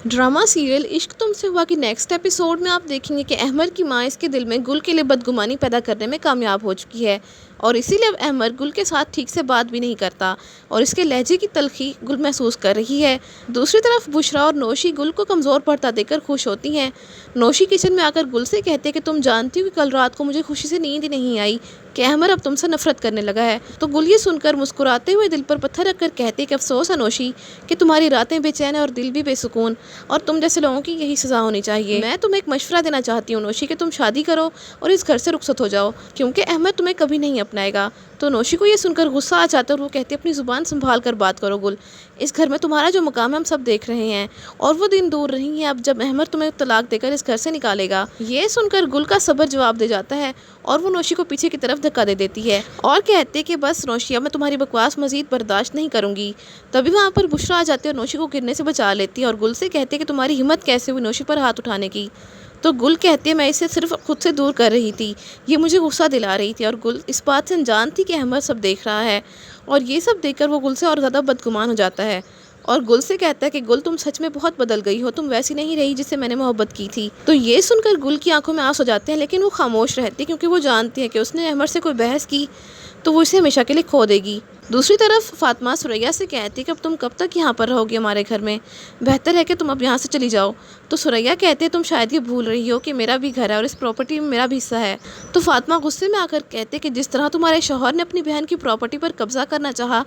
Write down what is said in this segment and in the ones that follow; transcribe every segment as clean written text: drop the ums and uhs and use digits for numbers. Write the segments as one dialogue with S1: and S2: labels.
S1: Drama serial इश्क तुमसे हुआ की नेक्स्ट एपिसोड में आप देखेंगे कि अहमर की माँ इसके दिल में गुल के लिए बदगुमानी पैदा करने में कामयाब हो चुकी है और इसीलिए अब अहमर गुल के साथ ठीक से बात भी नहीं करता और इसके लहजे की तलखी गुल महसूस कर रही है। दूसरी तरफ बुशरा और नौशी गुल को कमज़ोर पड़ता देखकर खुश होती हैं। नौशी किचन में आकर गुल से कहते हैं कि तुम जानती हो कि कल रात को मुझे खुशी से नींद ही नहीं आई कि अहमर अब तुमसे नफरत करने लगा है। तो गुल ये सुनकर मुस्कुराते हुए दिल पर पत्थर रखकर कहते कि अफसोस है नौशी कि तुम्हारी रातें बेचैन है और दिल भी बेसुकून और तुम जैसे लोगों की यही सज़ा होनी चाहिए। मैं तुम्हें एक मशवरा देना चाहती हूँ नौशी कि तुम शादी करो और इस घर से रुखसत हो जाओ क्योंकि अहमद तुम्हें कभी नहीं अपनाएगा। तो नौशी को ये सुनकर गुस्सा आ जाता है और वो कहती है अपनी ज़ुबान संभाल कर बात करो गुल, इस घर में तुम्हारा जो मुकाम है हम सब देख रहे हैं और वो दिन दूर नहीं है अब जब अहमद तुम्हें तलाक देकर इस घर से निकालेगा। ये सुनकर गुल का सब्र जवाब दे जाता है और वो नौशी को पीछे की तरफ धक्का दे देती है और कहते कि बस नौशी अब मैं तुम्हारी बकवास मजीद बर्दाश्त नहीं करूंगी। तभी वहाँ पर बुशरा आ जाती है और नौशी को गिरने से बचा लेती है और गुल से कहते कि तुम्हारी हिम्मत कैसे हुई नौशी पर हाथ उठाने की। तो गुल कहती है मैं इसे सिर्फ खुद से दूर कर रही थी, ये मुझे गुस्सा दिला रही थी और गुल इस बात से अनजान थी कि अहमद सब देख रहा है और ये सब देखकर वो गुल से और ज़्यादा बदगुमान हो जाता है और गुल से कहता है कि गुल तुम सच में बहुत बदल गई हो, तुम वैसी नहीं रही जिससे मैंने मोहब्बत की थी। तो ये सुनकर गुल की आंखों में आंसू हो जाते हैं लेकिन वो खामोश रहती है क्योंकि वो जानती है कि उसने अहमद से कोई बहस की तो वो इसे हमेशा के लिए खो देगी। दूसरी तरफ फातिमा सुरैया से कहती है कि अब तुम कब तक यहाँ पर रहोगी हमारे घर में, बेहतर है कि तुम अब यहाँ से चली जाओ। तो सुरैया कहते हैं तुम शायद ये भूल रही हो कि मेरा भी घर है और इस प्रॉपर्टी में मेरा भी हिस्सा है। तो फातिमा गुस्से में आकर कहते कि जिस तरह तुम्हारे शौहर ने अपनी बहन की प्रॉपर्टी पर कब्जा करना चाहा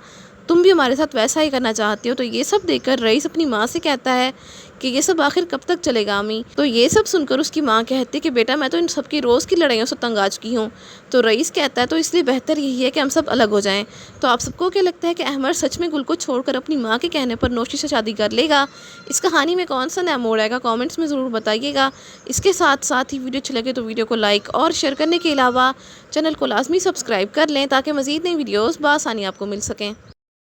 S1: तुम भी हमारे साथ वैसा ही करना चाहती हो। तो ये सब देखकर रईस अपनी माँ से कहता है कि ये सब आखिर कब तक चलेगा अम्मी। तो ये सब सुनकर उसकी माँ कहती है कि बेटा मैं तो इन सब की रोज़ की लड़ाइयों से तंग आ चुकी हूँ। तो रईस कहता है तो इसलिए बेहतर यही है कि हम सब अलग हो जाएं। तो आप सबको क्या लगता है कि अहमद सच में गुल को छोड़कर अपनी माँ के कहने पर नौशी से शादी कर लेगा? इस कहानी में कौन सा नया मोड़ आएगा कमेंट्स में ज़रूर बताइएगा। इसके साथ साथ ही वीडियो अच्छी लगे तो वीडियो को लाइक और शेयर करने के अलावा चैनल को लाजमी सब्सक्राइब कर लें ताकि मज़ीद नई वीडियोज़ बआसानी आपको मिल सकें।